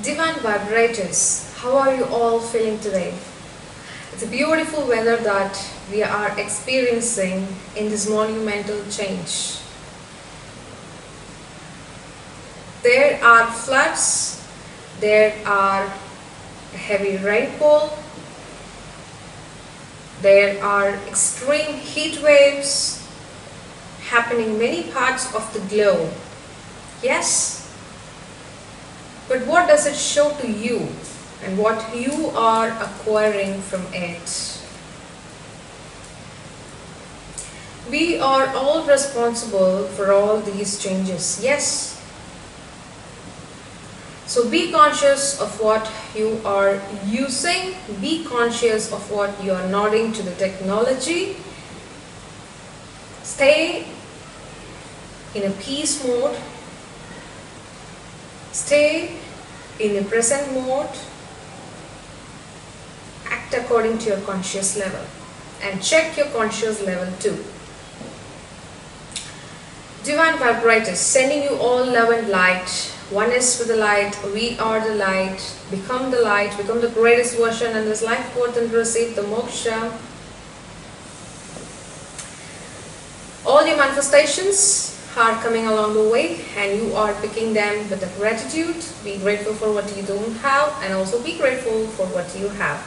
Divine vibrators, how are you all feeling today? It's a beautiful weather that we are experiencing in this monumental change. There are floods, there are heavy rainfall, there are extreme heat waves happening in many parts of the globe. Yes, but what does it show to you and what you are acquiring from it? We are all responsible for all these changes, yes. So be conscious of what you are using, be conscious of what you are nodding to the technology. Stay in a peace mode, stay in a present mode, act according to your conscious level and check your conscious level too. Divine vibrators sending you all love and light. Oneness with the light, we are the light, become the greatest version in this life forth and receive the moksha. All your manifestations are coming along the way and you are picking them with a gratitude. Be grateful for what you don't have and also be grateful for what you have.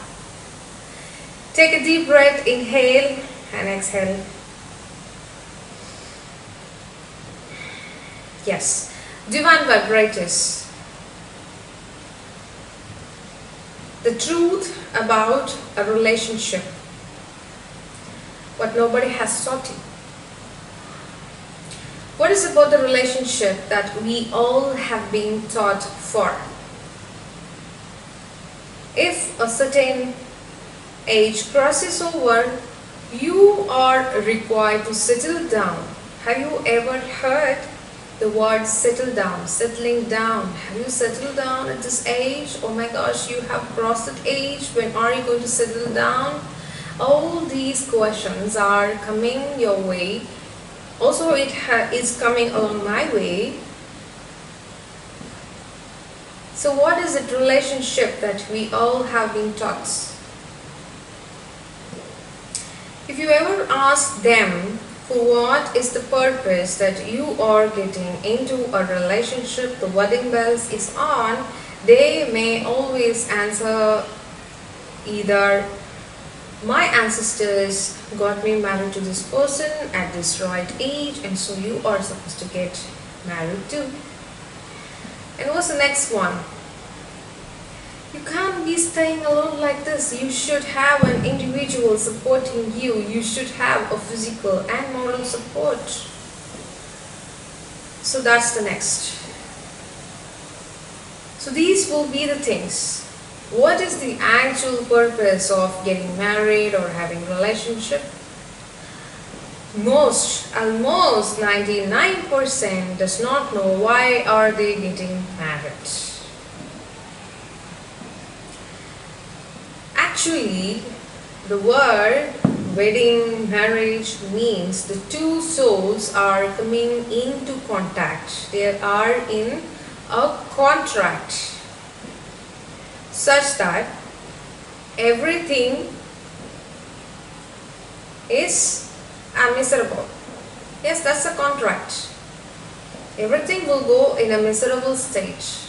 Take a deep breath, inhale and exhale. Yes. Divine vibrators. The truth about a relationship. What nobody has taught you. What is about the relationship that we all have been taught for? If a certain age crosses over, you are required to settle down. Have you ever heard the word settle down, settling down? Have you settled down at this age? Oh my gosh, you have crossed that age. When are you going to settle down? All these questions are coming your way. Also, it is coming along my way. So what is it relationship that we all have been taught? If you ever ask them, for what is the purpose that you are getting into a relationship, the wedding bells is on, they may always answer either my ancestors got me married to this person at this right age and so you are supposed to get married too. And what's the next one? You can't be staying alone like this. You should have an individual supporting you. You should have a physical and moral support. So that's the next. So these will be the things. What is the actual purpose of getting married or having a relationship? Almost 99% does not know why are they getting married. Actually, the word wedding, marriage means the two souls are coming into contact. They are in a contract such that everything is miserable. Yes, that's a contract. Everything will go in a miserable state.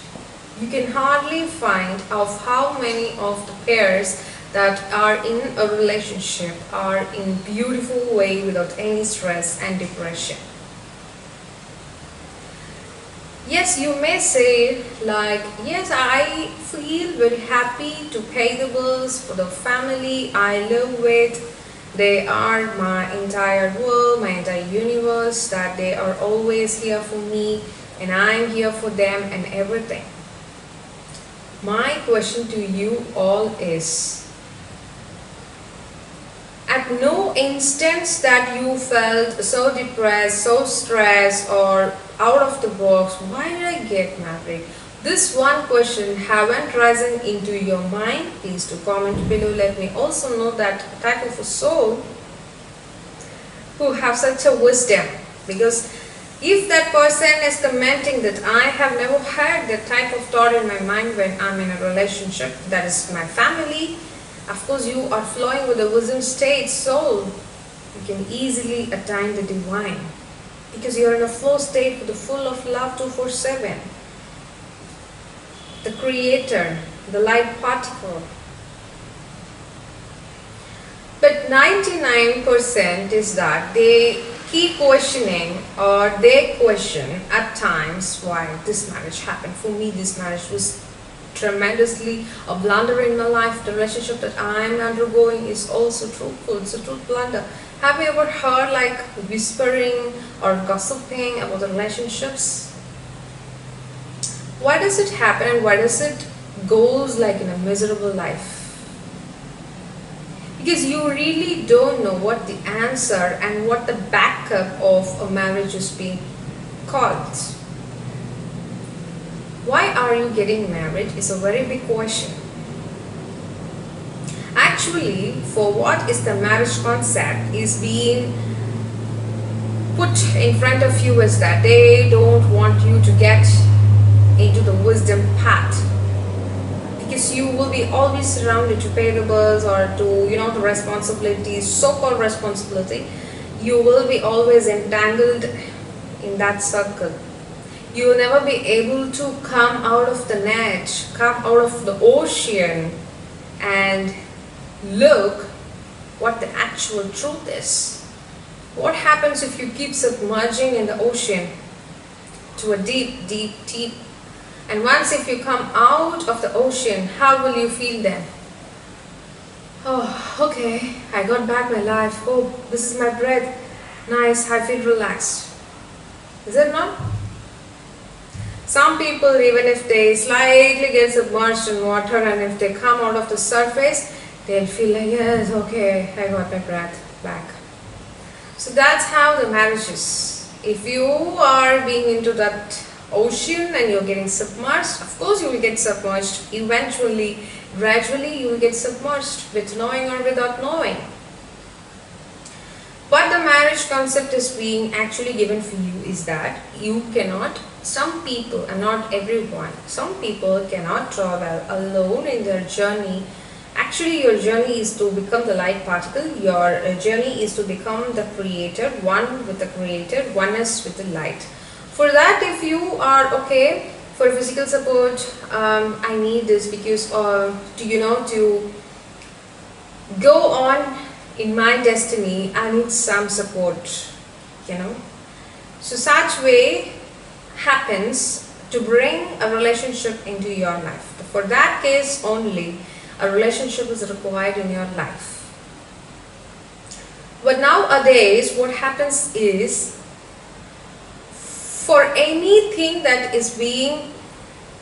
You can hardly find of how many of the pairs that are in a relationship are in beautiful way without any stress and depression. Yes, you may say like, yes, I feel very happy to pay the bills for the family I live with. They are my entire world, my entire universe, that they are always here for me and I'm here for them and everything. My question to you all is, at no instance that you felt so depressed, so stressed or out of the box, why did I get married? This one question haven't risen into your mind? Please do comment below. Let me also know that type of a soul who have such a wisdom, because If that person is commenting that I have never had that type of thought in my mind when I'm in a relationship, that is my family, of course you are flowing with the wisdom state, so you can easily attain the divine. Because you are in a flow state with the full of love 247. The creator, the light particle. But 99% is that they keep questioning, or they question at times why this marriage happened. For me, this marriage was tremendously a blunder in my life. The relationship that I am undergoing is also truthful. It's a truth blunder. Have you ever heard like whispering or gossiping about the relationships? Why does it happen, and why does it goes like in a miserable life? Because you really don't know what the answer and what the backup of a marriage is being called. Why are you getting married is a very big question. Actually, for what is the marriage concept is being put in front of you is that they don't want you to get into the wisdom path, because you will be always surrounded to pay the bills or to the responsibilities, so-called responsibility. You will be always entangled in that circle. You will never be able to come out of the net, come out of the ocean and look what the actual truth is. What happens if you keep submerging in the ocean to a deep, deep, deep? And once if you come out of the ocean, how will you feel then? Oh, okay, I got back my life. Oh, this is my breath. Nice, I feel relaxed. Is it not? Some people, even if they slightly get submerged in water and if they come out of the surface, they'll feel like, yes, okay, I got my breath back. So that's how the marriage is. If you are being into that ocean and you're getting submerged, of course you will get submerged. Eventually, gradually you will get submerged with knowing or without knowing. What the marriage concept is being actually given for you is that you cannot, some people, and not everyone, some people cannot travel alone in their journey. Actually, your journey is to become the light particle. Your journey is to become the creator, one with the creator, oneness with the light. For that, if you are okay for physical support, I need this because to go on in my destiny, I need some support. So such way happens to bring a relationship into your life. For that case only, a relationship is required in your life. But nowadays, what happens is, for anything that is being,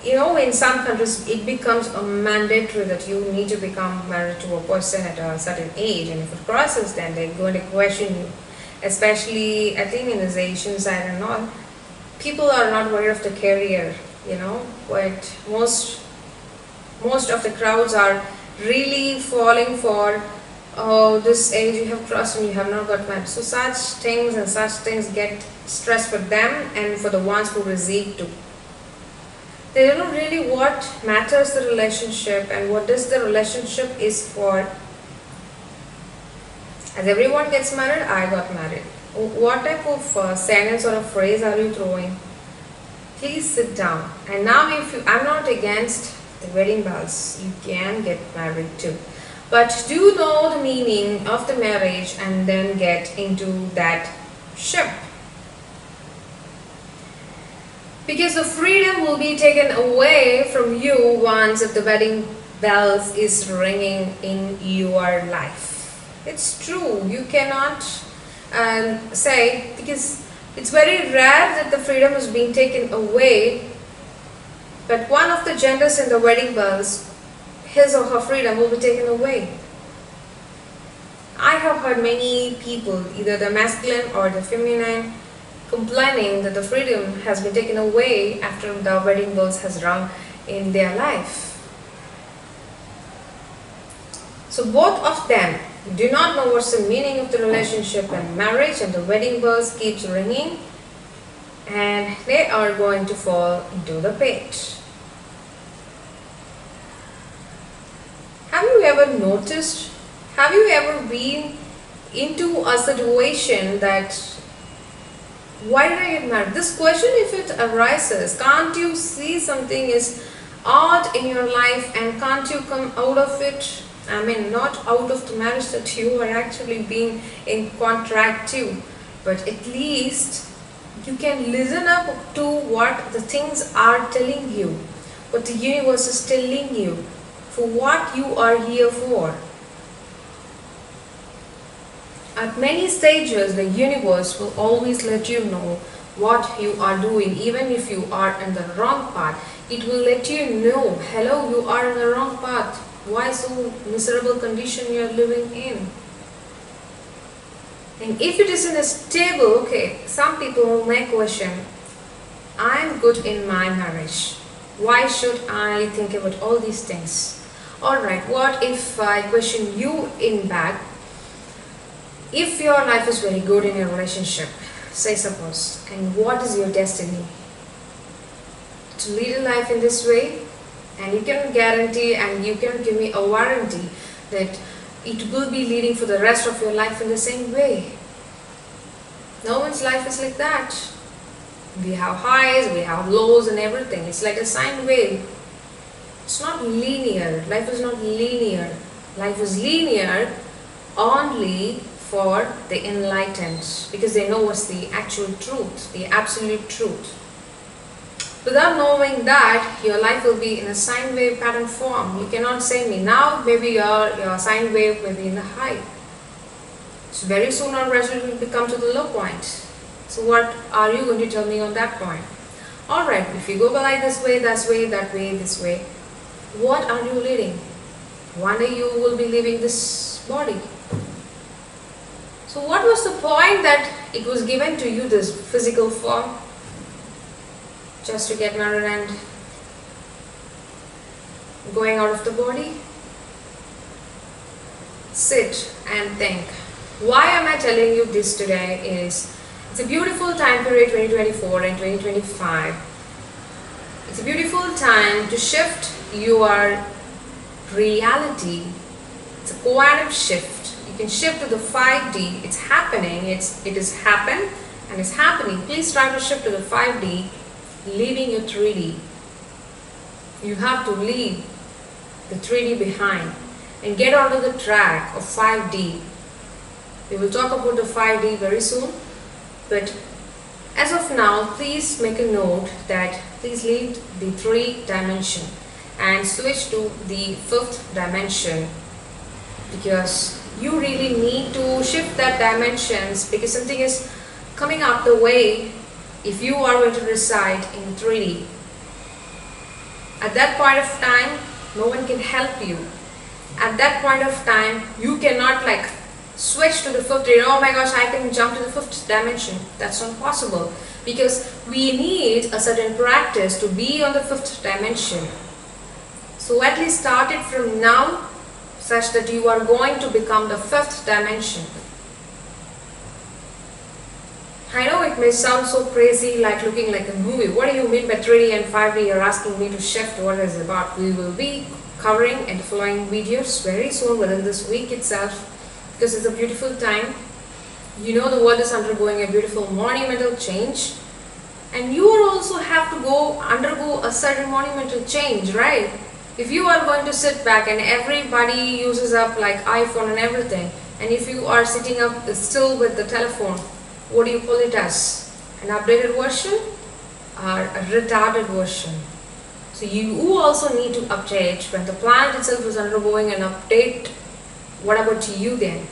in some countries it becomes a mandatory that you need to become married to a person at a certain age, and if it crosses, then they're going to question you. Especially, I think in this Asian side and all, people are not worried of the career, but most of the crowds are really falling for, oh, this age you have crossed and you have not got married. So such things get stress for them and for the ones who receive too. They don't know really what matters the relationship and what is the relationship is for. As everyone gets married, I got married. What type of sentence or a phrase are you throwing? Please sit down. And now I'm not against the wedding bells. You can get married too. But do know the meaning of the marriage and then get into that ship. Because the freedom will be taken away from you once the wedding bells is ringing in your life. It's true. You cannot say, because it's very rare that the freedom is being taken away. But one of the genders in the wedding bells, his or her freedom will be taken away. I have heard many people, either the masculine or the feminine, complaining that the freedom has been taken away after the wedding bells has rung in their life. So both of them do not know what's the meaning of the relationship and marriage, and the wedding bells keeps ringing. and they are going to fall into the pit. Have you ever noticed? Have you ever been into a situation that why did I get married? This question, if it arises, can't you see something is odd in your life and can't you come out of it? I mean, not out of the marriage that you are actually being in contract to, but at least you can listen up to what the things are telling you, what the universe is telling you, for what you are here for. At many stages, the universe will always let you know what you are doing, even if you are in the wrong path. It will let you know, hello, you are in the wrong path. Why so miserable condition you are living in? And if it is in a stable, okay, some people may question, I am good in my marriage. Why should I think about all these things? Alright, what if I question you in back? If your life is very good in a relationship, say suppose, and what is your destiny? To lead a life in this way, and you can guarantee and you can give me a warranty that it will be leading for the rest of your life in the same way. No one's life is like that. We have highs, we have lows and everything. It's like a sine wave. It's not linear. Life is not linear. Life is linear only for the enlightened, because they know what's the actual truth, the absolute truth. Without knowing that, your life will be in a sine wave pattern form. You cannot say me now, maybe your sine wave will be in the high. So very soon or gradually it will come to the low point. So what are you going to tell me on that point? Alright, if you go by this way, that way, that way, this way, what are you leading? One day you will be leaving this body. So what was the point that it was given to you, this physical form? Just to get married and going out of the body? Sit and think. Why am I telling you this today is, it's a beautiful time period 2024 and 2025. It's a beautiful time to shift your reality. It's a quantum shift. You can shift to the 5D. It's happening. It is happened and it's happening. Please try to shift to the 5D, leaving your 3D. You have to leave the 3D behind and get onto the track of 5D. We will talk about the 5D very soon, but as of now, please make a note that please leave the 3 dimension and switch to the 5th dimension, because you really need to shift that dimensions, because something is coming up the way if you are going to reside in 3D. At that point of time, no one can help you. At that point of time, you cannot like switch to the 5th dimension. Oh my gosh, I can jump to the 5th dimension. That's not possible, because we need a certain practice to be on the 5th dimension. So at least start it from now, such that you are going to become the 5th dimension. I know it may sound so crazy, like looking like a movie. What do you mean by 3D and 5D? You're asking me to shift what it's about. We will be covering and following videos very soon, within this week itself, because it's a beautiful time. You know the world is undergoing a beautiful monumental change, and you also have to undergo a certain monumental change, right? If you are going to sit back and everybody uses up like iPhone and everything, and if you are sitting up still with the telephone, what do you call it as? An updated version or a retarded version? So you also need to update. When the planet itself is undergoing an update, what about you then?